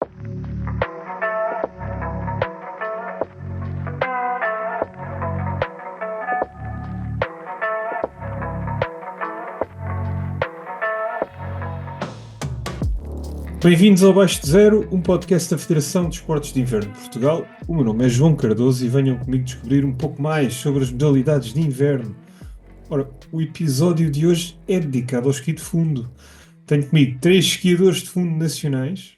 Bem-vindos ao Baixo de Zero, um podcast da Federação de Desportos de Inverno de Portugal. O meu nome é João Cardoso e venham comigo descobrir um pouco mais sobre as modalidades de inverno. Ora, o episódio de hoje é dedicado ao esqui de fundo. Tenho comigo 3 esquiadores de fundo nacionais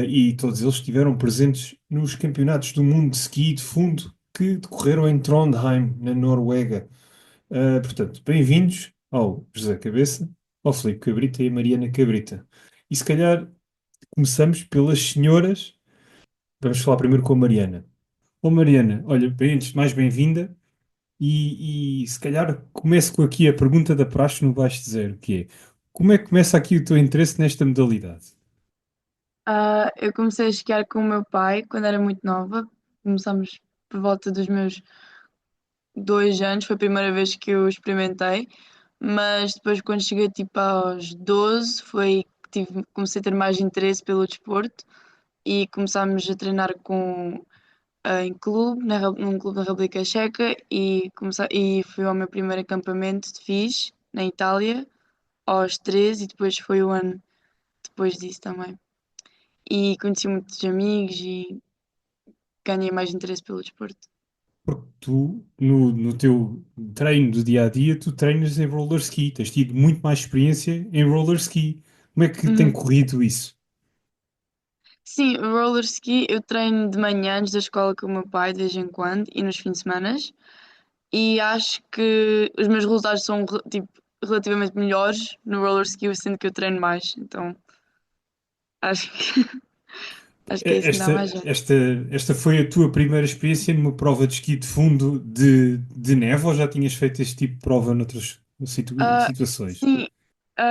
e todos eles estiveram presentes nos campeonatos do mundo de ski de fundo que decorreram em Trondheim, na Noruega. Portanto, bem-vindos ao José Cabeça, ao Filipe Cabrita e à Mariana Cabrita. E se calhar começamos pelas senhoras. Vamos falar primeiro com a Mariana. Ô Mariana, olha, bem, antes de mais bem-vinda e se calhar começo com aqui a pergunta da praxe no Baixo de Zero, que é como é que começa aqui o teu interesse nesta modalidade? Eu comecei a esquiar com o meu pai quando era muito nova. Começamos por volta dos meus 2 anos, foi a primeira vez que eu experimentei, mas depois quando cheguei tipo aos 12 foi que comecei a ter mais interesse pelo desporto e começámos a treinar em clube, num clube da República Checa e fui ao meu primeiro acampamento de FIS na Itália aos 13 e depois foi o ano depois disso também. E conheci muitos amigos e ganhei mais interesse pelo desporto. Porque tu, no teu treino do dia a dia, tu treinas em roller ski, tens tido muito mais experiência em roller ski. Como é que tem Uhum. corrido isso? Sim, roller ski eu treino de manhã antes da escola com o meu pai, de vez em quando, e nos fins de semana. E acho que os meus resultados são tipo, relativamente melhores no roller ski, sendo que eu treino mais. Então acho que, acho que é isso que me dá Esta, mais jeito. esta, esta foi a tua primeira experiência numa prova de esqui de fundo de neve ou já tinhas feito este tipo de prova noutras Ah, situações? sim,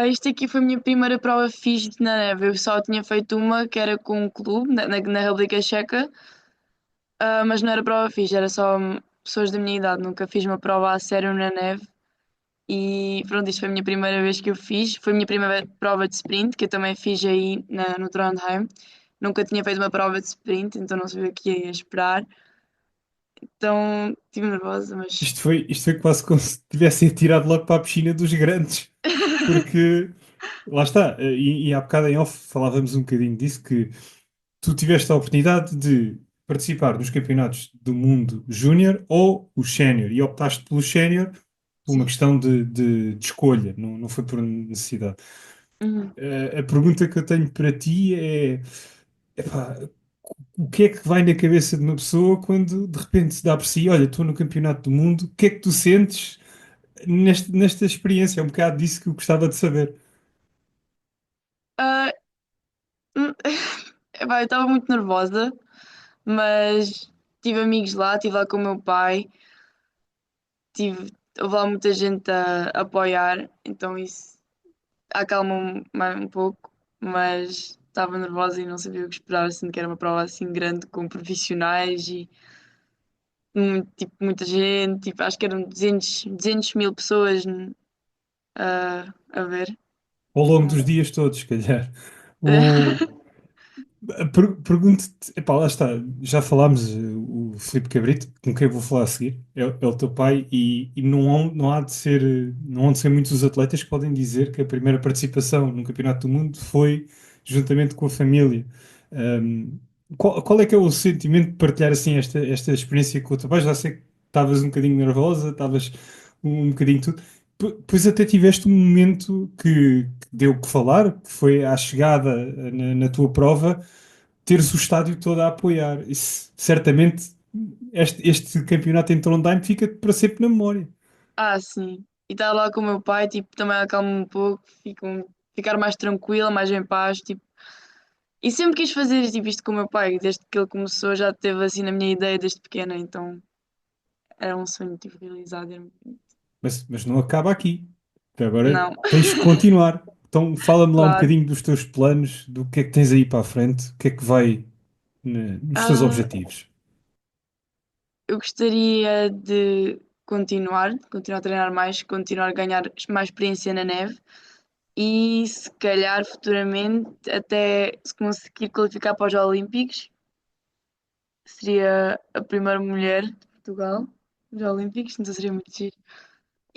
isto aqui foi a minha primeira prova fixe na neve. Eu só tinha feito uma que era com um clube na República Checa. Mas não era prova fixe, era só pessoas da minha idade. Nunca fiz uma prova a sério na neve. E pronto, isto foi a minha primeira vez que eu fiz. Foi a minha primeira prova de sprint, que eu também fiz aí no Trondheim. Nunca tinha feito uma prova de sprint, então não sabia o que ia esperar. Então estive nervosa, mas. Isto foi quase como se tivessem atirado logo para a piscina dos grandes, porque lá está, e há bocado em off falávamos um bocadinho disso, que tu tiveste a oportunidade de participar nos campeonatos do mundo júnior ou o sénior, e optaste pelo sénior por uma Sim. questão de escolha, não foi por necessidade. Uhum. A pergunta que eu tenho para ti é, epá, o que é que vai na cabeça de uma pessoa quando de repente se dá por si, olha, estou no campeonato do mundo, o que é que tu sentes nesta experiência? É um bocado disso que eu gostava de saber. Ah, hum, epá, eu estava muito nervosa, mas tive amigos lá, estive lá com o meu pai, houve lá muita gente a apoiar, então isso acalmou-me um pouco, mas estava nervosa e não sabia o que esperar, sendo que era uma prova assim grande com profissionais e tipo, muita gente, tipo, acho que eram 200 mil pessoas a ver. Ao longo Então, dos dias todos, se calhar. O, Pergunto-te, epá, lá está, já falámos, o Filipe Cabrito, com quem eu vou falar a seguir, é o teu pai, e não há de ser muitos os atletas que podem dizer que a primeira participação num campeonato do mundo foi juntamente com a família. Um, qual é que é o sentimento de partilhar assim esta experiência com o teu pai? Já sei que estavas um bocadinho nervosa, estavas um bocadinho tudo. Pois até tiveste um momento que deu o que falar, que foi à chegada na tua prova teres o estádio todo a apoiar. Isso, certamente, este campeonato em Trondheim fica para sempre na memória. sim. E estar lá com o meu pai, tipo, também acalma um pouco, ficar mais tranquila, mais em paz, tipo. E sempre quis fazer tipo, isto com o meu pai, desde que ele começou já teve assim na minha ideia desde pequena, então era um sonho tipo, realizado. Mas não acaba aqui. Agora Não, tens que continuar. Então fala-me lá um claro. bocadinho dos teus planos, do que é que tens aí para a frente, o que é que vai nos teus Ah, objetivos. eu gostaria de continuar a treinar mais, continuar a ganhar mais experiência na neve e se calhar futuramente até se conseguir qualificar para os Olímpicos, seria a primeira mulher de Portugal nos Olímpicos, então seria muito giro.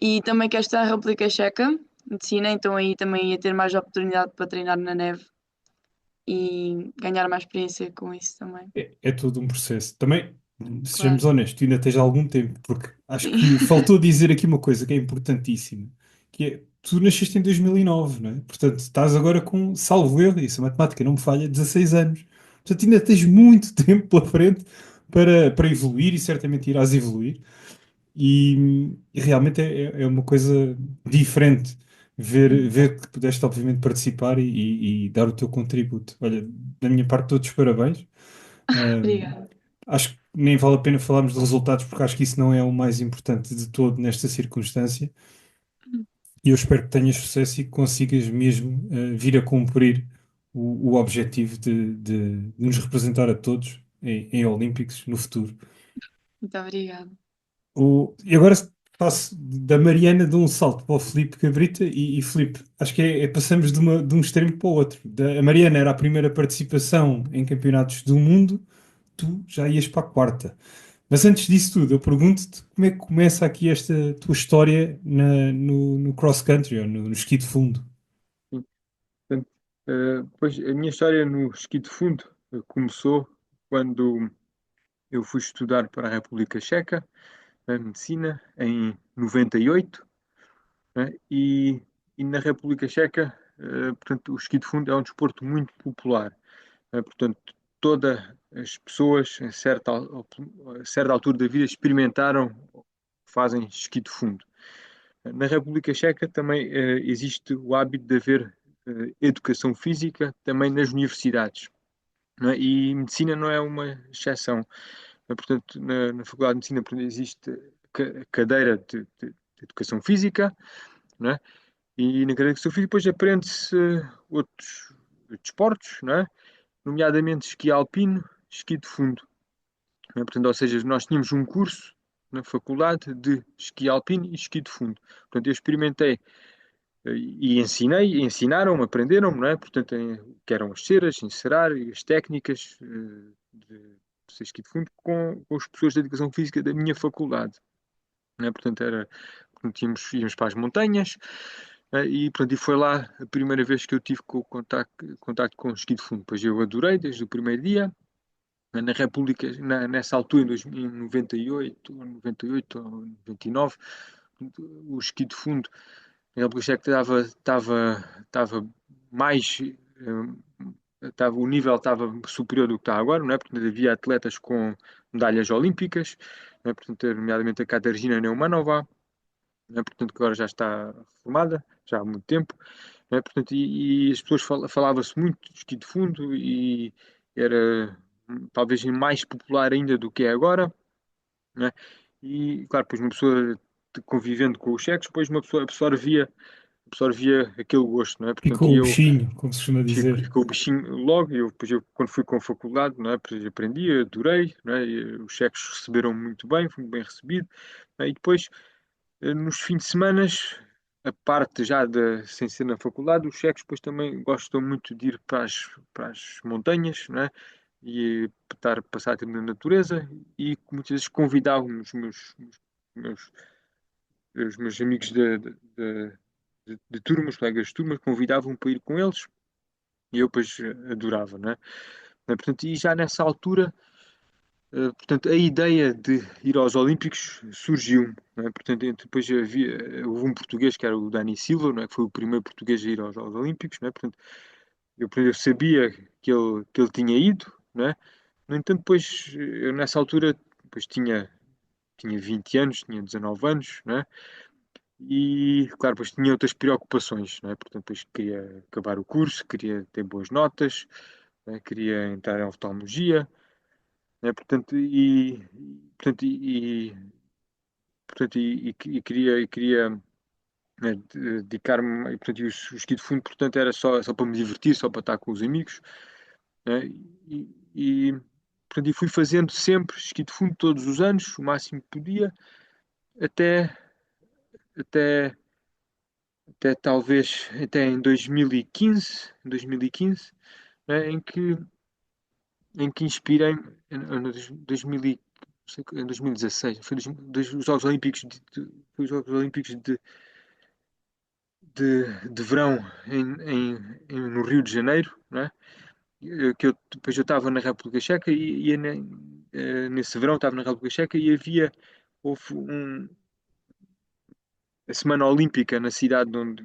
E também quero estar na República Checa, medicina, então aí também ia ter mais oportunidade para treinar na neve e ganhar mais experiência com isso também. É todo um processo. Também, Claro. sejamos honestos, tu ainda tens algum tempo, porque acho Sim. que faltou dizer aqui uma coisa que é importantíssima, que é, tu nasceste em 2009, não é? Portanto, estás agora com, salvo erro, isso a matemática não me falha, 16 anos. Portanto, ainda tens muito tempo pela frente para evoluir e certamente irás evoluir. E realmente é uma coisa diferente ver que pudeste, obviamente, participar e dar o teu contributo. Olha, da minha parte, todos os parabéns. Um, Obrigada. Acho que nem vale a pena falarmos de resultados, porque acho que isso não é o mais importante de todo nesta circunstância. E eu espero que tenhas sucesso e que consigas mesmo vir a cumprir o objetivo de nos representar a todos em Olímpicos no futuro. Muito obrigada. E agora passo da Mariana de um salto para o Filipe Cabrita e Filipe, acho que passamos de um extremo para o outro. A Mariana era a primeira participação em campeonatos do mundo, tu já ias para a quarta. Mas antes disso tudo, eu pergunto-te como é que começa aqui esta tua história no cross-country ou no esqui de fundo. Sim. Portanto, pois a minha história no esqui de fundo começou quando eu fui estudar para a República Checa, a medicina, em 98, né? E na República Checa, portanto, o esqui de fundo é um desporto muito popular. Portanto, todas as pessoas, a certa altura da vida, experimentaram, fazem esqui de fundo. Na República Checa também existe o hábito de haver educação física também nas universidades, não é? E medicina não é uma exceção. Portanto, na Faculdade de Medicina existe cadeira de educação física, não é? E na cadeira de educação física depois aprende-se outros desportos, não é? Nomeadamente esqui alpino, esqui de fundo. Não é? Portanto, ou seja, nós tínhamos um curso na faculdade de esqui alpino e esqui de fundo. Portanto, eu experimentei e ensinaram-me, aprenderam-me, não é? Portanto, que eram as ceras, encerar e as técnicas de ser esqui de fundo com as pessoas da educação física da minha faculdade, não é? Portanto, íamos para as montanhas, e, portanto, e foi lá a primeira vez que eu tive contacto com o esqui de fundo. Pois eu adorei desde o primeiro dia. Na República, nessa altura, em 98 ou 99, o esqui de fundo na República Checa estava mais. O nível estava superior do que está agora, não é? Portanto, havia atletas com medalhas olímpicas, não é? Portanto, nomeadamente a Katarzyna Neumanova, não é? Portanto, que agora já está formada, já há muito tempo, não é? Portanto, e as pessoas falava-se muito de esqui de fundo e era talvez mais popular ainda do que é agora, não é? E, claro, depois uma pessoa convivendo com os checos, depois uma pessoa absorvia aquele gosto, não é? Portanto, Ficou e o eu bichinho, como se costuma dizer. ficou o bichinho logo, depois eu, quando fui com a faculdade, não é? Depois aprendi, adorei, não é? E os checos receberam muito bem, fui bem recebido, não é? E depois, nos fins de semana, a parte já sem ser na faculdade, os checos depois também gostam muito de ir para as montanhas, não é? E passar tempo na natureza e muitas vezes convidavam meus, os meus amigos de turmas, colegas de turmas, convidavam para ir com eles e eu depois adorava, não é? Portanto, e já nessa altura, portanto, a ideia de ir aos Olímpicos surgiu, não é? Portanto, depois houve um português que era o Dani Silva, não é? Que foi o primeiro português a ir aos Olímpicos, não é? Portanto, eu sabia que ele tinha ido, não é? No entanto, depois, eu nessa altura, depois tinha 20 anos, tinha 19 anos, não é? E, claro, depois tinha outras preocupações, não é? Portanto, depois queria acabar o curso, queria ter boas notas, não é? Queria entrar em oftalmologia, não é? Portanto, queria né, dedicar-me, e, portanto, e o esqui de fundo, portanto, era só para me divertir, só para estar com os amigos, né? E, portanto, e fui fazendo sempre esqui de fundo todos os anos, o máximo que podia, até, até até talvez até em 2015, né, em que inspirei-me em 2000 em 2016, foi dos Jogos Olímpicos foi os Jogos Olímpicos de verão no Rio de Janeiro, né? Depois eu estava na República Checa nesse verão estava na República Checa e houve a Semana Olímpica na cidade onde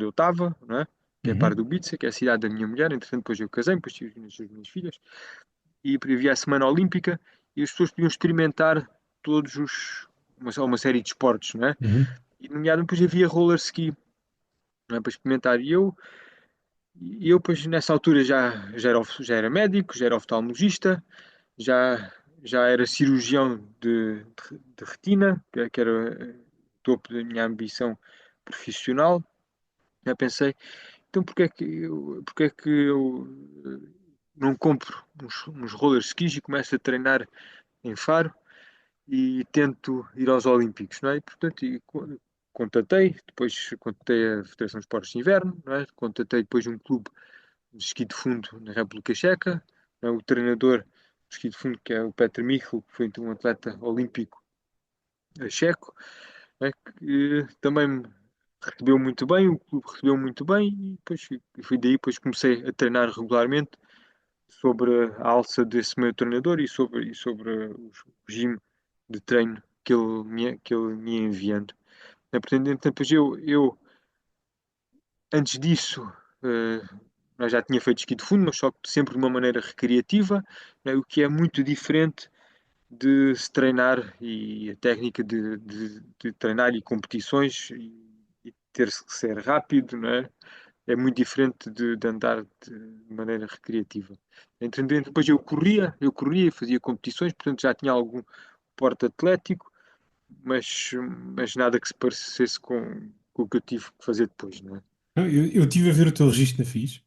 eu estava, não é? Que é Uhum. Pardubice, que é a cidade da minha mulher. Entretanto, depois eu casei, depois tive as minhas filhas. E havia a Semana Olímpica e as pessoas podiam experimentar todos uma série de esportes, não é? Uhum. E, nomeadamente, depois havia roller ski, não é? Para experimentar. E eu, depois, nessa altura, já era médico, já era oftalmologista, já, já era cirurgião de retina, que era o topo da minha ambição profissional. Já pensei, então porque é que eu não compro uns roller skis e começo a treinar em Faro e tento ir aos Olímpicos, não é? E, portanto, depois contatei a Federação de Esportes de Inverno, não é? Contatei depois um clube de esqui de fundo na República Checa, não é? O treinador de esqui de fundo, que é o Petr Michel, que foi então um atleta olímpico checo, não é? Que também me recebeu muito bem, o clube recebeu muito bem e depois fui daí, depois comecei a treinar regularmente sobre a alça desse meu treinador e sobre o regime de treino que ele me ia enviando. Portanto, depois antes disso, eh, eu já tinha feito esqui de fundo, mas só que sempre de uma maneira recreativa, né, o que é muito diferente de se treinar e a técnica de treinar e competições e ter que ser rápido, né? É muito diferente de andar de maneira recreativa. Entendendo? Depois eu corria e fazia competições, portanto já tinha algum porte atlético, mas, mas nada que se parecesse com o que eu tive que fazer depois, não é? Não, eu tive a ver o teu registro na FIS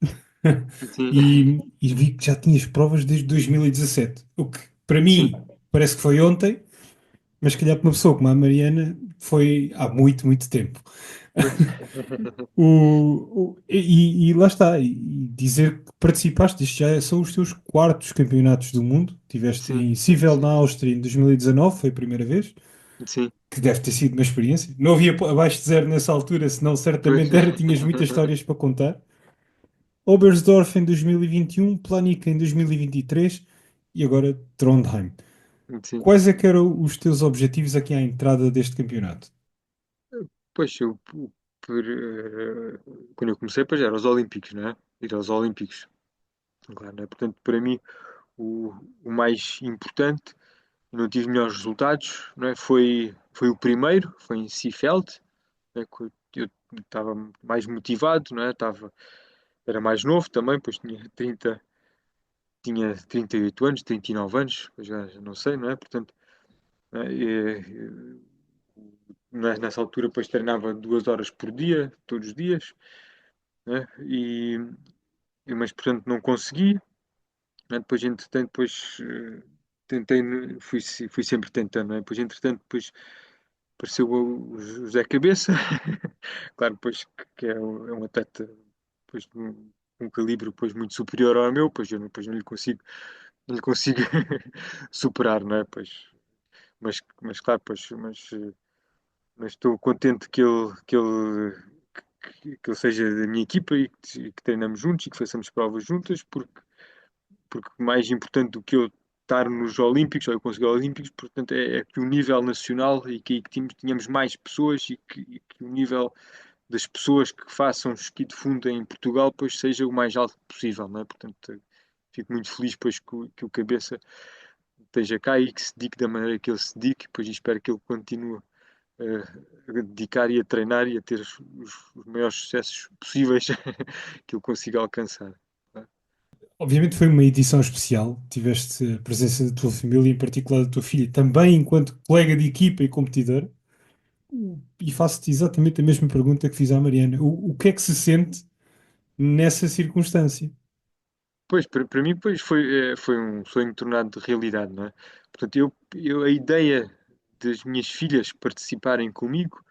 Sim, e vi que já tinhas provas desde 2017. O que, para sim, mim, parece que foi ontem, mas se calhar para uma pessoa como a Mariana foi há muito, muito tempo. pois. E lá está, e dizer que participaste, isto já são os teus quartos campeonatos do mundo. Tiveste Sim, em Sevel, na Áustria, em 2019, foi a primeira vez, sim, que deve ter sido uma experiência. Não havia abaixo de zero nessa altura, senão pois. certamente era, tinhas muitas histórias para contar. Oberstdorf em 2021, Planica em 2023 e agora Trondheim. Sim. Quais é que eram os teus objetivos aqui à entrada deste campeonato? Pois, quando eu comecei, pois era aos Olímpicos, não é? Ir aos Olímpicos, claro, não é? Portanto, para mim, o, o mais importante, não tive melhores resultados, não é? Foi o primeiro, foi em Seefeld, não é? Que eu estava mais motivado, não é? Era mais novo também, pois tinha 38 anos, 39 anos, pois já não sei, não é? Portanto, não é? Nessa altura, depois treinava 2 horas por dia, todos os dias, né? Mas portanto não consegui, né? Depois entretanto tentei, fui sempre tentando, né? Depois entretanto depois apareceu o José Cabeça, claro, depois que é um atleta depois, de um calibre depois, muito superior ao meu, pois eu depois não lhe consigo superar, não é? Pois, mas claro, pois, mas estou contente que ele seja da minha equipa e que treinamos juntos e que façamos provas juntas, porque mais importante do que eu estar nos Olímpicos, ou eu conseguir os Olímpicos, portanto, é que o nível nacional e que tínhamos mais pessoas e que o nível das pessoas que façam esqui de fundo em Portugal pois seja o mais alto possível, não é? Portanto, fico muito feliz pois que o Cabeça esteja cá e que se dedique da maneira que ele se dedique, pois espero que ele continue a dedicar e a treinar e a ter os maiores sucessos possíveis que ele consiga alcançar. Obviamente foi uma edição especial, tiveste a presença da tua família, em particular da tua filha, também enquanto colega de equipa e competidora. E faço-te exatamente a mesma pergunta que fiz à Mariana. O que é que se sente nessa circunstância? Pois, para mim, pois, foi um sonho tornado de realidade, não é? Portanto, a ideia das minhas filhas participarem comigo,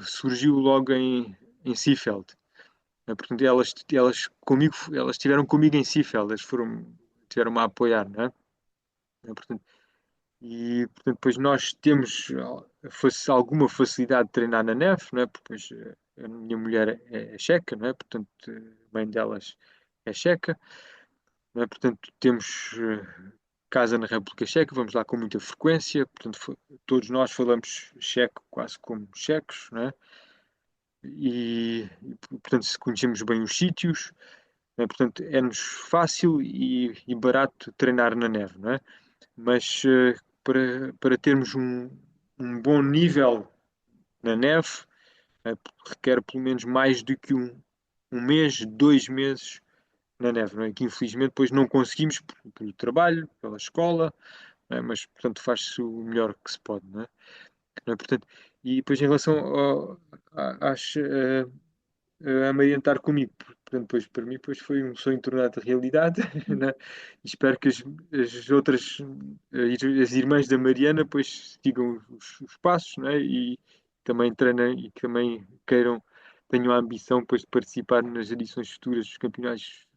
surgiu logo em Seefeld. Portanto, elas estiveram comigo em Seefeld, elas tiveram-me a apoiar, não é? Portanto, portanto, depois nós temos alguma facilidade de treinar na neve, não é? Porque depois, a minha mulher é checa, não é? Portanto, a mãe delas é checa, não é? Portanto, temos casa na República Checa, vamos lá com muita frequência, portanto, todos nós falamos checo quase como checos, não é? Portanto, se conhecemos bem os sítios, não é? Portanto, é-nos fácil e barato treinar na neve, não é? Mas para termos um bom nível na neve, requer pelo menos mais do que um mês, 2 meses na neve, não é? Que infelizmente depois não conseguimos pelo trabalho, pela escola, não é? Mas portanto faz-se o melhor que se pode, não é? Não é? Portanto, e depois em relação a Maria estar comigo, portanto, depois, para mim depois foi um sonho tornado realidade, né? E espero que as outras, as irmãs da Mariana, depois sigam os passos, né? E também treinem e que também tenham a ambição depois de participar nas edições futuras dos campeonatos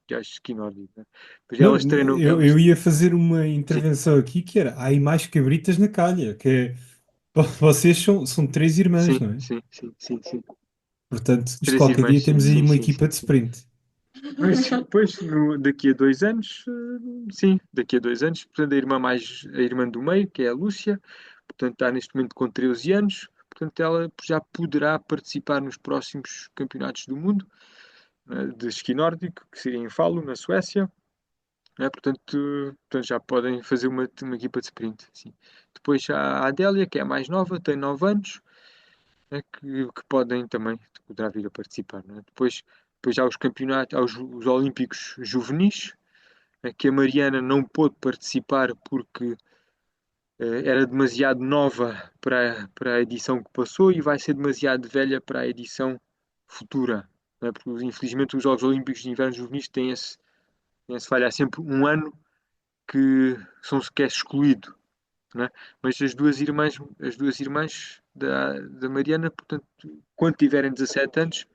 de esqui nórdico, né? Pois Não, elas treinam, eu ia fazer uma sim, intervenção aqui que era, há aí mais cabritas na calha, que é, vocês são três irmãs, sim, não é? sim, sim, sim, sim. Portanto, isto Três qualquer dia irmãs, sim, temos aí sim, uma sim, equipa sim, de sim. sprint. Pois, daqui a 2 anos, sim, daqui a 2 anos, portanto, a irmã do meio, que é a Lúcia, portanto, está neste momento com 13 anos, portanto, ela já poderá participar nos próximos campeonatos do mundo, né, de esqui nórdico, que seria em Falo, na Suécia, né, portanto, já podem fazer uma equipa de sprint, sim. Depois há a Adélia, que é a mais nova, tem 9 anos, né, que podem também, poderá vir a participar, né? Depois há os campeonatos, há os Olímpicos Juvenis, que a Mariana não pôde participar porque era demasiado nova para a edição que passou e vai ser demasiado velha para a edição futura, né? Porque infelizmente os Jogos Olímpicos de Inverno Juvenis têm esse falha. Há sempre um ano que é excluído, né? Mas as duas irmãs da Mariana, portanto, quando tiverem 17 anos,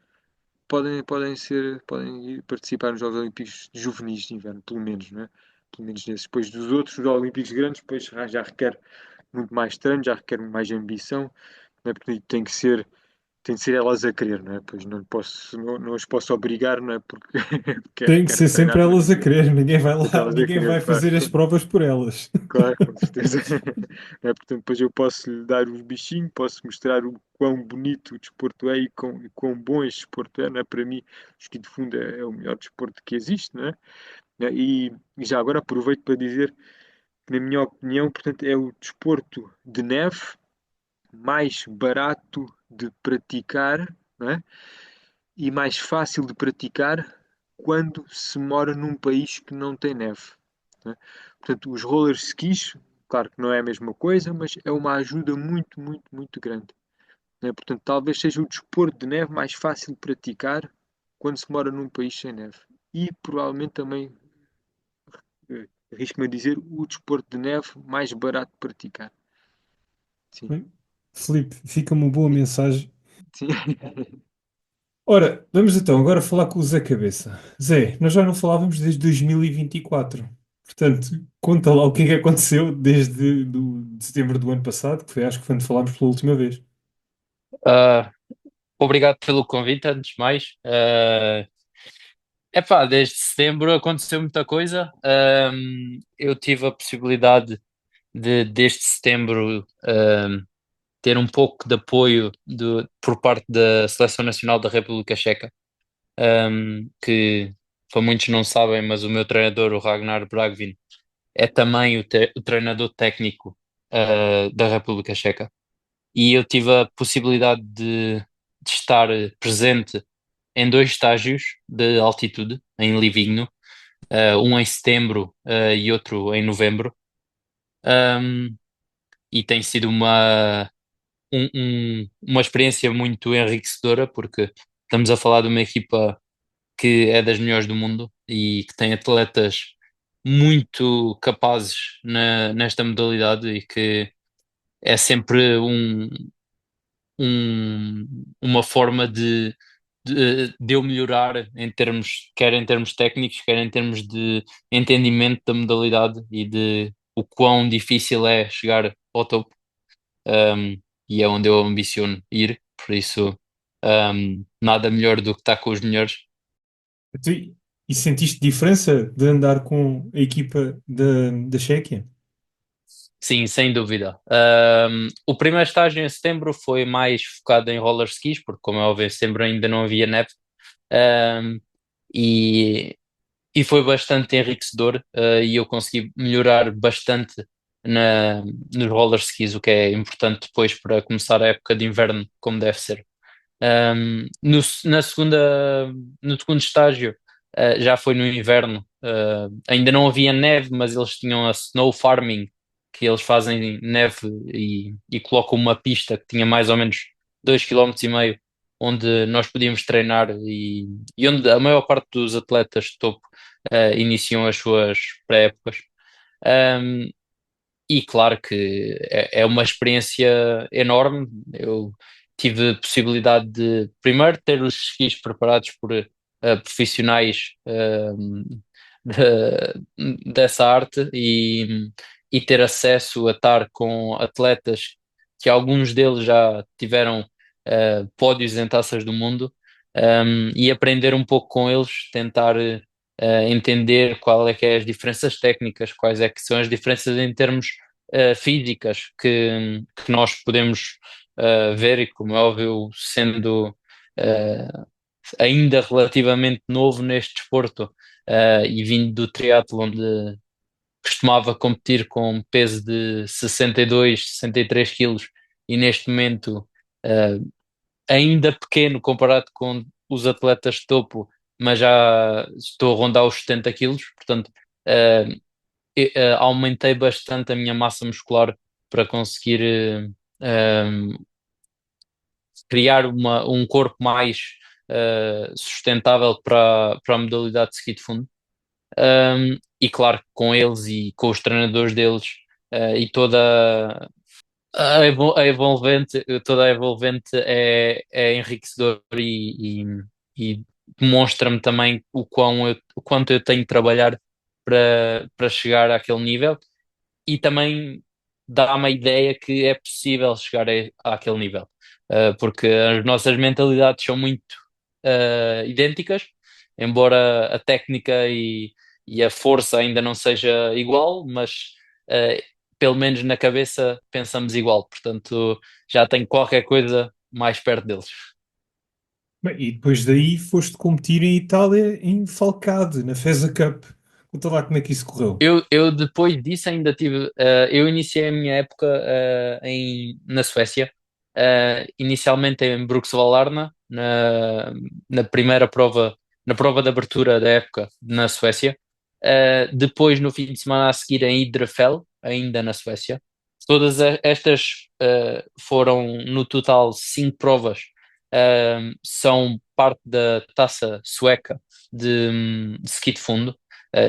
podem ir participar nos Jogos Olímpicos Juvenis de Inverno, pelo menos, né? Pelo menos nesses. Depois dos outros, os Olímpicos grandes, depois já requer muito mais treino, já requer mais ambição, né? Porque tem de ser elas a querer, não é? Pois não as posso obrigar, não é? Porque Tem que quero ser treinar sempre todos elas os a dias. querer, ninguém vai Sempre lá, elas a ninguém querer, vai claro. fazer as provas por elas. Claro, com certeza. Portanto, depois eu posso lhe dar os bichinhos, posso mostrar o quão bonito o desporto é e quão bom este desporto é, não é? Para mim, o esqui de fundo é o melhor desporto que existe, não é? E já agora aproveito para dizer que, na minha opinião, portanto, é o desporto de neve mais barato de praticar, não é? E mais fácil de praticar quando se mora num país que não tem neve, não é? Portanto, os roller skis, claro que não é a mesma coisa, mas é uma ajuda muito, muito, muito grande, não é? Portanto, talvez seja o desporto de neve mais fácil de praticar quando se mora num país sem neve. E provavelmente também, arrisco-me a dizer, o desporto de neve mais barato de praticar. Sim, Bem, Filipe, fica uma boa mensagem. sim. Ora, vamos então agora falar com o Zé Cabeça. Zé, nós já não falávamos desde 2024. Portanto, conta lá o que é que aconteceu desde de setembro do ano passado, que foi acho que foi quando falámos pela última vez. Ah, obrigado pelo convite, antes de mais. Epá, desde setembro aconteceu muita coisa. Eu tive a possibilidade de, desde setembro, ter um pouco de apoio por parte da Seleção Nacional da República Checa, que para muitos não sabem, mas o meu treinador, o Ragnar Bragvin, é também o treinador técnico, da República Checa. E eu tive a possibilidade de estar presente em dois estágios de altitude em Livigno, um em setembro, e outro em novembro. Um, e tem sido uma experiência muito enriquecedora, porque estamos a falar de uma equipa que é das melhores do mundo e que tem atletas muito capazes nesta modalidade, e que é sempre uma forma de eu melhorar quer em termos técnicos, quer em termos de entendimento da modalidade e de o quão difícil é chegar ao topo. Um, e é onde eu ambiciono ir, por isso, nada melhor do que estar com os melhores. Então, e sentiste diferença de andar com a equipa da Chequia? Sim, sem dúvida. O primeiro estágio em setembro foi mais focado em roller skis, porque, como é óbvio, em setembro ainda não havia neve. Um, e, e foi bastante enriquecedor, e eu consegui melhorar bastante na, nos roller skis, o que é importante depois para começar a época de inverno como deve ser. Na no segundo estágio, já foi no inverno. Ainda não havia neve, mas eles tinham a snow farming, que eles fazem neve e colocam uma pista que tinha mais ou menos 2,5 km, onde nós podíamos treinar e onde a maior parte dos atletas de topo iniciam as suas pré-épocas. Um, e claro que é uma experiência enorme. Eu tive a possibilidade de, primeiro, ter os esquis preparados por profissionais dessa arte e ter acesso a estar com atletas que alguns deles já tiveram pódios em taças do mundo, e aprender um pouco com eles, tentar entender qual é que é as diferenças técnicas, quais é que são as diferenças em termos físicas que nós podemos ver, e como é óbvio, sendo uh, ainda relativamente novo neste desporto, e vindo do triatlo, onde costumava competir com um peso de 62, 63 quilos, e neste momento ainda pequeno comparado com os atletas de topo, mas já estou a rondar os 70 quilos, portanto, uh, aumentei bastante a minha massa muscular para conseguir criar um corpo mais sustentável para a modalidade de ski de fundo. E claro, com eles e com os treinadores deles, e toda a envolvente é enriquecedor e demonstra-me também o quanto eu tenho de trabalhar para chegar àquele nível, e também dá-me a ideia que é possível chegar àquele nível. Porque as nossas mentalidades são muito idênticas, embora a técnica e a força ainda não seja igual, mas uh, pelo menos na cabeça pensamos igual, portanto já tenho qualquer coisa mais perto deles. Bem, e depois daí foste competir em Itália, em Falcade, na FESA Cup. Conta lá como é que isso correu. Eu depois disso ainda tive. Eu iniciei a minha época na Suécia, inicialmente em Bruksvallarna, na primeira prova, na prova de abertura da época na Suécia. Depois, no fim de semana a seguir, em Idrefell, ainda na Suécia. Todas estas foram, no total, 5 provas. São parte da taça sueca de ski de fundo,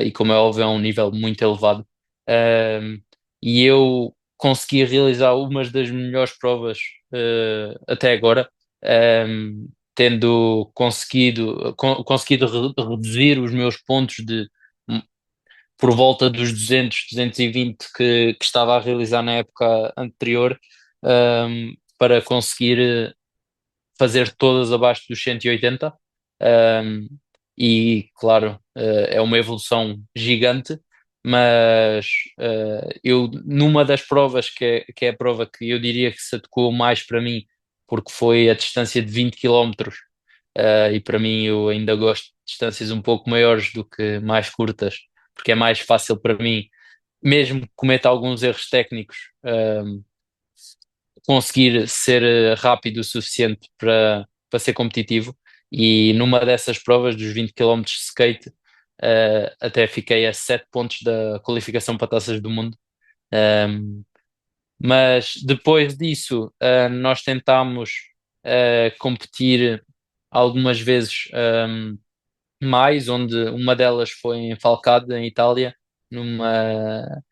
e como é óbvio é um nível muito elevado. Um, e eu consegui realizar umas das melhores provas até agora, tendo conseguido reduzir os meus pontos de por volta dos 200, 220 que estava a realizar na época anterior, para conseguir fazer todas abaixo dos 180. Um, e claro, é uma evolução gigante, mas eu, numa das provas que é a prova que eu diria que se adequou mais para mim, porque foi a distância de 20 km, e para mim eu ainda gosto de distâncias um pouco maiores do que mais curtas, porque é mais fácil para mim, mesmo que cometa alguns erros técnicos, conseguir ser rápido o suficiente para ser competitivo. E numa dessas provas dos 20 km de skate, até fiquei a 7 pontos da qualificação para taças do mundo. Um, mas depois disso, nós tentámos competir algumas vezes mais, onde uma delas foi em Falcade, em Itália, numa,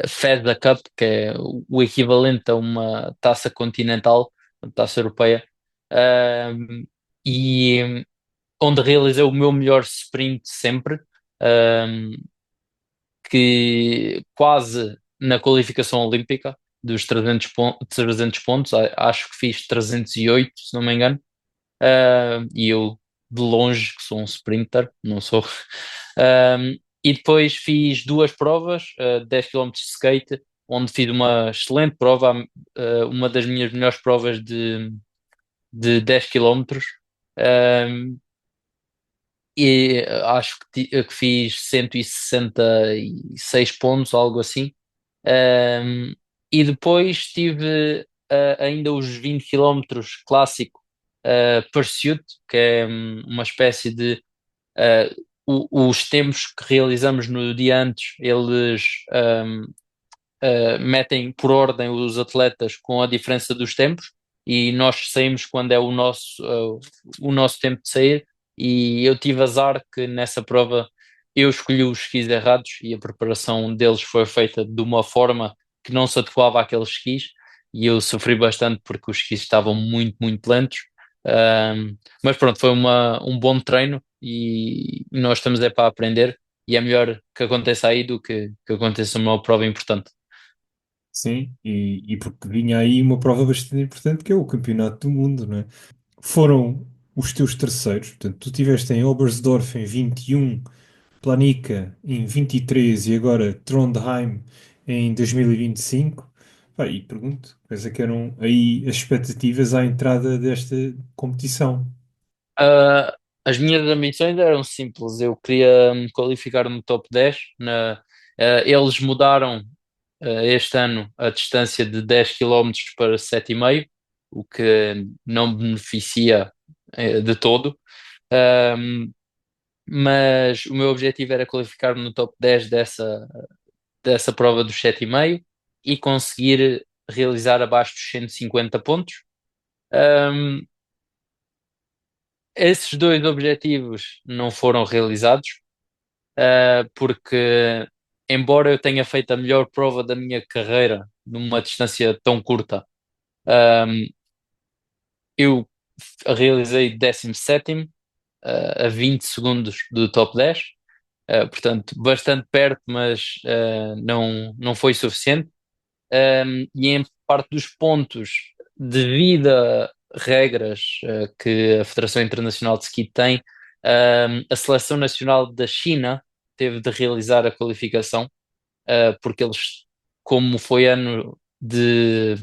FedEx Cup, que é o equivalente a uma taça continental, uma taça europeia, um, e onde realizei o meu melhor sprint sempre, um, que quase na qualificação olímpica dos 300 pontos, acho que fiz 308, se não me engano. E eu de longe que sou um sprinter, não sou. E depois fiz duas provas, 10 km de skate, onde fiz uma excelente prova, uma das minhas melhores provas de 10 km. Um, e acho que fiz 166 pontos, algo assim. Um, e depois tive ainda os 20 km clássico Pursuit, que é uma espécie de os tempos que realizamos no dia antes, eles um, metem por ordem os atletas com a diferença dos tempos e nós saímos quando é o nosso tempo de sair. E eu tive azar que nessa prova eu escolhi os skis errados e a preparação deles foi feita de uma forma que não se adequava àqueles skis e eu sofri bastante porque os skis estavam muito, muito lentos. Mas pronto, foi um bom treino e nós estamos para aprender e é melhor que aconteça aí do que aconteça numa prova importante. Sim, e porque vinha aí uma prova bastante importante que é o Campeonato do Mundo, não é? Foram os teus terceiros, portanto, tu tiveste em Oberstdorf em 21, Planica em 23 e agora Trondheim em 2025. Pá, e pergunto, quais é que eram aí as expectativas à entrada desta competição? Ah, as minhas ambições eram simples. Eu queria me qualificar no top 10. Eles mudaram este ano a distância de 10 km para 7,5, o que não beneficia de todo. Ahm, mas o meu objetivo era qualificar-me no top 10 dessa prova dos 7,5 e conseguir realizar abaixo dos 150 pontos. Ahm, Esses dois objetivos não foram realizados, porque, embora eu tenha feito a melhor prova da minha carreira numa distância tão curta, um, eu realizei 17º, a 20 segundos do top 10, portanto, bastante perto, mas não foi suficiente. E em parte dos pontos, devido a regras que a Federação Internacional de Ski tem, a Seleção Nacional da China teve de realizar a qualificação, porque eles, como foi ano de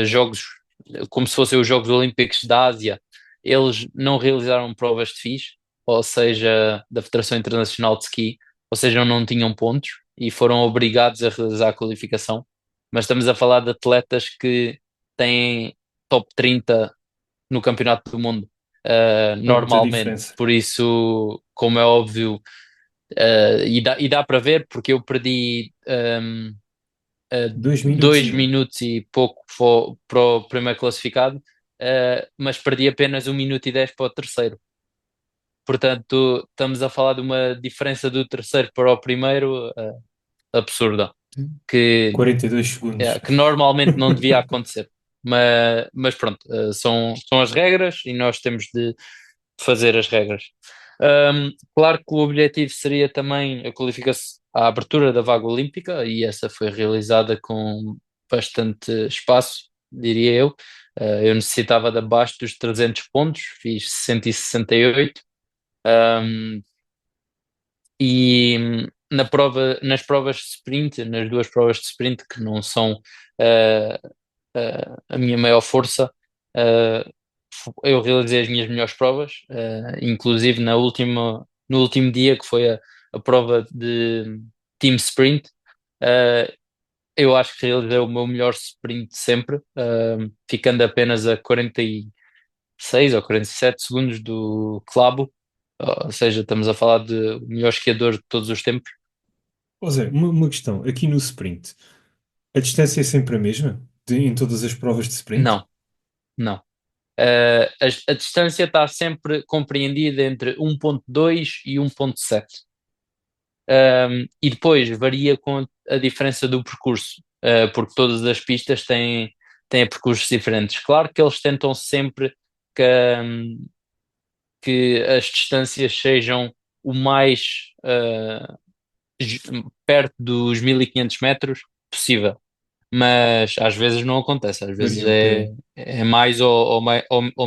jogos, como se fossem os Jogos Olímpicos da Ásia, eles não realizaram provas de FIS, ou seja, da Federação Internacional de Ski, ou seja, não tinham pontos e foram obrigados a realizar a qualificação. Mas estamos a falar de atletas que têm top 30 no Campeonato do Mundo, Há muita normalmente. diferença. Por isso, como é óbvio, e dá para ver, porque eu perdi 2 minutos e 2 meio. minutos e pouco para o primeiro classificado, mas perdi apenas 1 minuto e 10 para o terceiro. Portanto, estamos a falar de uma diferença do terceiro para o primeiro, absurda, que, 42 segundos. que normalmente não devia acontecer. Mas pronto, são as regras e nós temos de fazer as regras. Claro que o objetivo seria também a qualificação, a abertura da vaga olímpica, e essa foi realizada com bastante espaço, diria eu. Eu necessitava de abaixo dos 300 pontos, fiz 168. Um, e nas provas de sprint, nas duas provas de sprint, que não são a minha maior força, uh, eu realizei as minhas melhores provas, inclusive no último dia, que foi a prova de Team Sprint. Eu acho que realizei o meu melhor sprint de sempre, ficando apenas a 46 ou 47 segundos do Clabo, ou seja, estamos a falar de o melhor esquiador de todos os tempos. Ou seja, uma questão, aqui no sprint, a distância é sempre a mesma em todas as provas de sprint? Não, não. A distância está sempre compreendida entre 1,2 e 1,7. E depois varia com a diferença do percurso, porque todas as pistas têm percursos diferentes. Claro que eles tentam sempre que, hum, que as distâncias sejam o mais perto dos 1500 metros possível, mas às vezes não acontece, às vezes Ok. é mais ou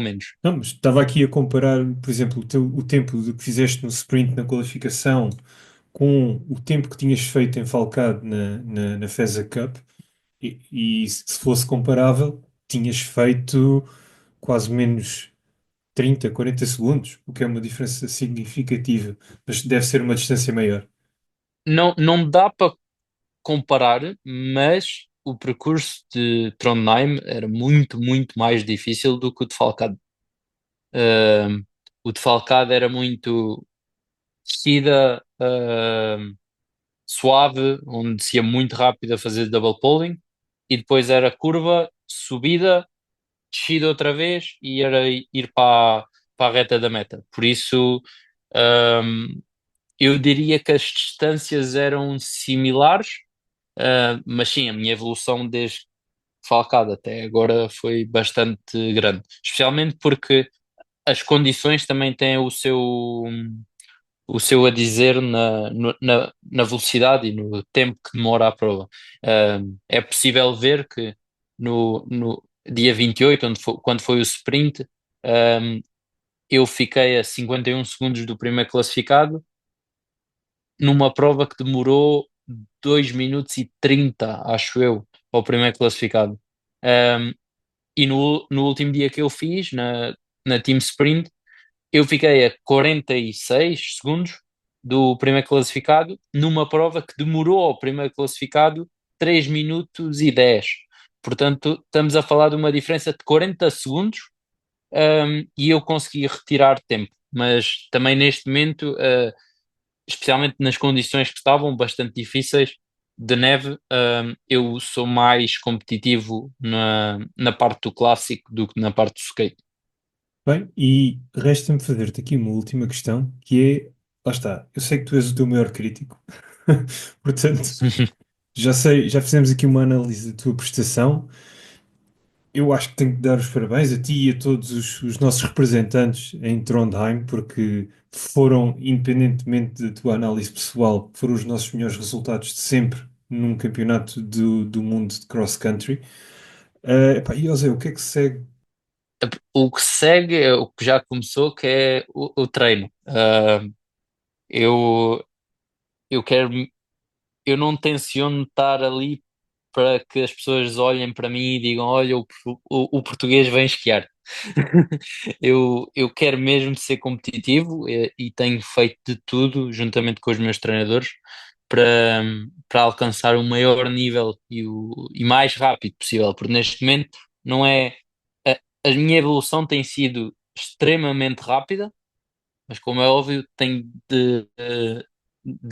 menos. Não, mas estava aqui a comparar, por exemplo, o tempo de que fizeste no sprint na qualificação com o tempo que tinhas feito em Falcade na FESA Cup e se fosse comparável, tinhas feito quase menos 30, 40 segundos, o que é uma diferença significativa, mas deve ser uma distância maior. Não dá para comparar, mas o percurso de Trondheim era muito, muito mais difícil do que o de Falcade. Um, o de Falcade era muito descida, suave, onde se ia muito rápido a fazer double pulling, e depois era curva, subida, descida outra vez e era ir para a reta da meta. Por isso, um, eu diria que as distâncias eram similares, mas sim, a minha evolução desde Falcade até agora foi bastante grande, especialmente porque as condições também têm o seu a dizer na velocidade e no tempo que demora a prova. É possível ver que no dia 28, quando foi o sprint, um, eu fiquei a 51 segundos do primeiro classificado, numa prova que demorou 2 minutos e 30, acho eu, ao primeiro classificado. Um, e no último dia que eu fiz, na Team Sprint, eu fiquei a 46 segundos do primeiro classificado, numa prova que demorou ao primeiro classificado 3 minutos e 10. Portanto, estamos a falar de uma diferença de 40 segundos, e eu consegui retirar tempo. Mas também neste momento, especialmente nas condições que estavam bastante difíceis de neve, eu sou mais competitivo na parte do clássico do que na parte do skate. Bem, e resta-me fazer-te aqui uma última questão, que é, lá está, eu sei que tu és o teu maior crítico, portanto, já sei, já fizemos aqui uma análise da tua prestação. Eu acho que tenho que dar os parabéns a ti e a todos os nossos representantes em Trondheim, porque foram, independentemente da tua análise pessoal, foram os nossos melhores resultados de sempre num campeonato do mundo de cross-country. Epá, e José, o que é que segue? O que segue é o que já começou, que é o treino. Eu, eu quero, eu não tenciono estar ali para que as pessoas olhem para mim e digam: Olha, o português vem esquiar. Eu quero mesmo ser competitivo e tenho feito de tudo, juntamente com os meus treinadores, para alcançar o maior nível e mais rápido possível, porque neste momento não é. A minha evolução tem sido extremamente rápida, mas como é óbvio, tem de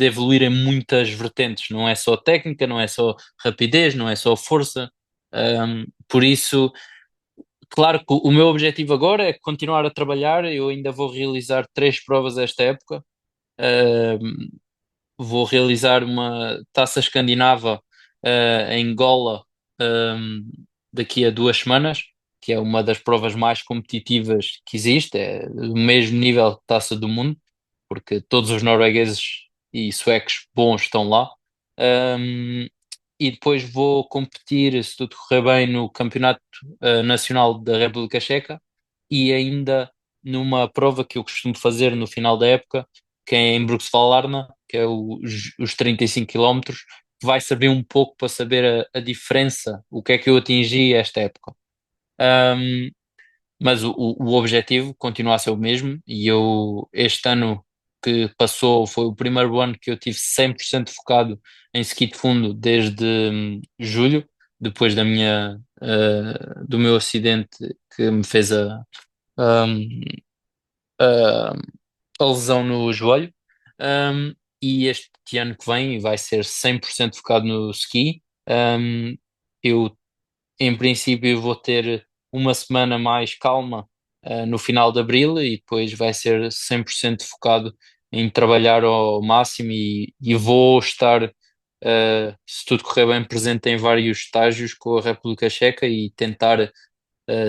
evoluir em muitas vertentes. Não é só técnica, não é só rapidez, não é só força. Por isso, claro que o meu objetivo agora é continuar a trabalhar. Eu ainda vou realizar 3 provas esta época. Um, Vou realizar uma taça escandinava, em Gola, um, daqui a 2 semanas, que é uma das provas mais competitivas que existe, é o mesmo nível de taça do mundo, porque todos os noruegueses e suecos bons estão lá. Um, e depois vou competir, se tudo correr bem, no Campeonato Nacional da República Checa e ainda numa prova que eu costumo fazer no final da época, que é em Bruxelas-Larna, que é os 35 quilómetros, que vai servir um pouco para saber a diferença, o que é que eu atingi esta época. Um, mas o objetivo continua a ser o mesmo e eu, este ano que passou, foi o primeiro ano que eu tive 100% focado em ski de fundo desde julho, depois do meu acidente que me fez a, a lesão no joelho. Um, e este ano que vem vai ser 100% focado no ski. Eu, em princípio, vou ter uma semana mais calma, no final de abril, e depois vai ser 100% focado em trabalhar ao máximo e vou estar, se tudo correr bem, presente em vários estágios com a República Checa e tentar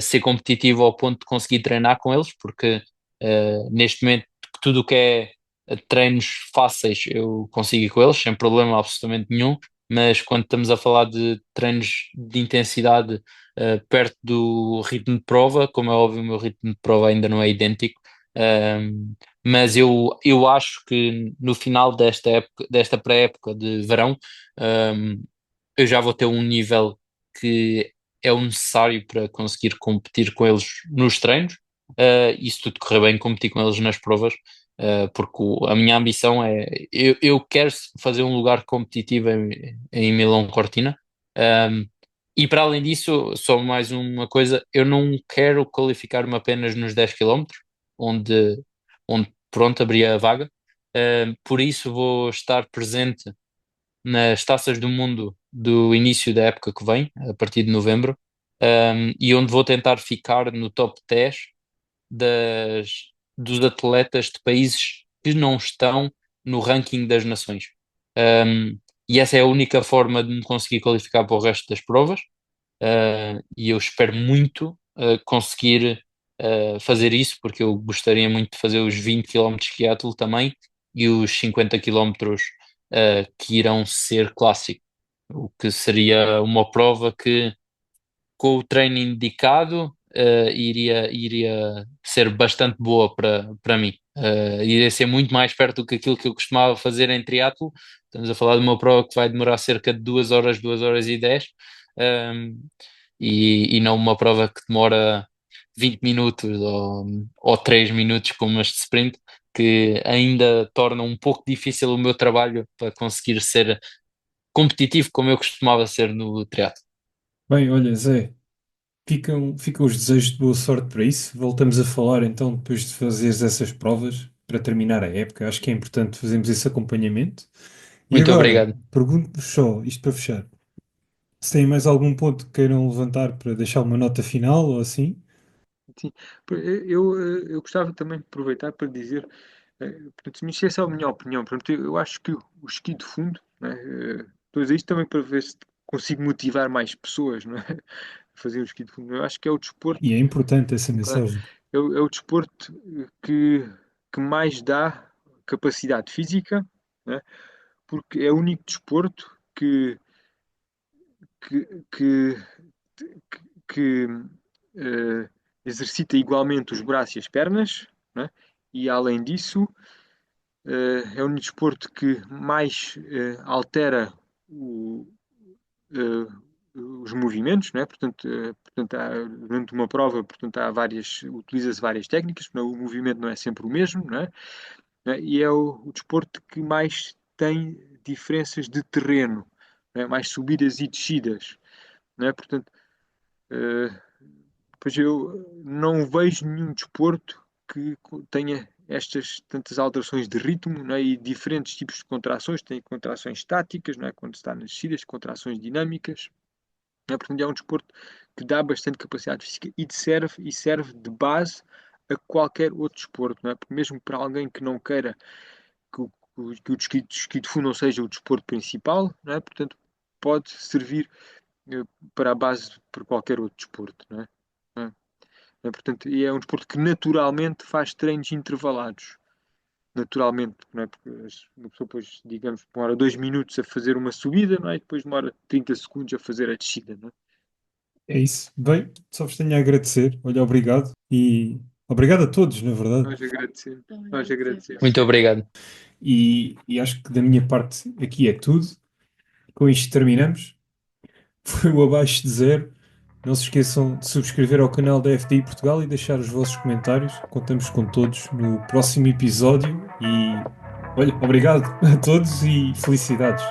ser competitivo ao ponto de conseguir treinar com eles, porque neste momento tudo o que é treinos fáceis eu consigo ir com eles sem problema absolutamente nenhum, mas quando estamos a falar de treinos de intensidade perto do ritmo de prova, como é óbvio, o meu ritmo de prova ainda não é idêntico. Mas eu acho que no final desta época, desta pré-época de verão, eu já vou ter um nível que é o necessário para conseguir competir com eles nos treinos, e se tudo correr bem, competir com eles nas provas, porque a minha ambição é, eu quero fazer um lugar competitivo em Milão Cortina, um, e para além disso, só mais uma coisa, eu não quero qualificar-me apenas nos 10 km, onde pronto, abria a vaga, por isso vou estar presente nas taças do mundo do início da época que vem, a partir de novembro, e onde vou tentar ficar no top 10 das, dos atletas de países que não estão no ranking das nações. E essa é a única forma de me conseguir qualificar para o resto das provas, e eu espero muito conseguir fazer isso, porque eu gostaria muito de fazer os 20 km quiátlo também e os 50 km que irão ser clássico, o que seria uma prova que, com o treino indicado, iria ser bastante boa para mim. Iria ser muito mais perto do que aquilo que eu costumava fazer em triatlo. Estamos a falar de uma prova que vai demorar cerca de 2 horas, 2 horas e 10, um, e não uma prova que demora 20 minutos ou 3 minutos como este sprint, que ainda torna um pouco difícil o meu trabalho para conseguir ser competitivo como eu costumava ser no triatlo. Bem, olha, Zé, ficam os desejos de boa sorte para isso. Voltamos a falar então depois de fazeres essas provas para terminar a época. Acho que é importante fazermos esse acompanhamento. E Muito agora, obrigado. pergunto-vos só, isto para fechar, se têm mais algum ponto que queiram levantar para deixar uma nota final ou assim? Sim, eu gostava também de aproveitar para dizer, portanto, mas essa é a minha opinião. Portanto, eu acho que o esqui de fundo, né, estou a dizer isto também para ver se consigo motivar mais pessoas, não é? A fazer o esqui de fundo. Eu acho que é o E desporto, é importante essa claro, mensagem. é o desporto que mais dá capacidade física, né? Porque é o único desporto que, que, que exercita igualmente os braços e as pernas, né? E além disso, é o único desporto que mais altera os movimentos, né? Portanto durante uma prova, portanto, utiliza-se várias técnicas, o movimento não é sempre o mesmo, né? E é o desporto que mais tem diferenças de terreno, né? Mais subidas e descidas, né? Portanto, eh, pois eu não vejo nenhum desporto que tenha estas tantas alterações de ritmo, não é? E diferentes tipos de contrações. Tem contrações estáticas, não é? Quando está nas descidas, contrações dinâmicas. Não é? Portanto, é um desporto que dá bastante capacidade física e serve de base a qualquer outro desporto. Não é? Porque mesmo para alguém que não queira que o esqui de fundo não seja o desporto principal, não é? Portanto, pode servir para a base para qualquer outro desporto. Não é? Portanto, e é um desporto que naturalmente faz treinos intervalados. Naturalmente, não é? Porque uma pessoa depois, digamos, demora 2 minutos a fazer uma subida, não é? E depois demora 30 segundos a fazer a descida, não é? É isso. Bem, só vos tenho a agradecer. Olha, obrigado. E obrigado a todos, na verdade. Nós agradecemos. Então, Nós agradecemos. Muito obrigado. E acho que da minha parte aqui é tudo. Com isto terminamos. Foi o Abaixo de Zero. Não se esqueçam de subscrever ao canal da FDI Portugal e deixar os vossos comentários. Contamos com todos no próximo episódio. E olha, obrigado a todos e felicidades.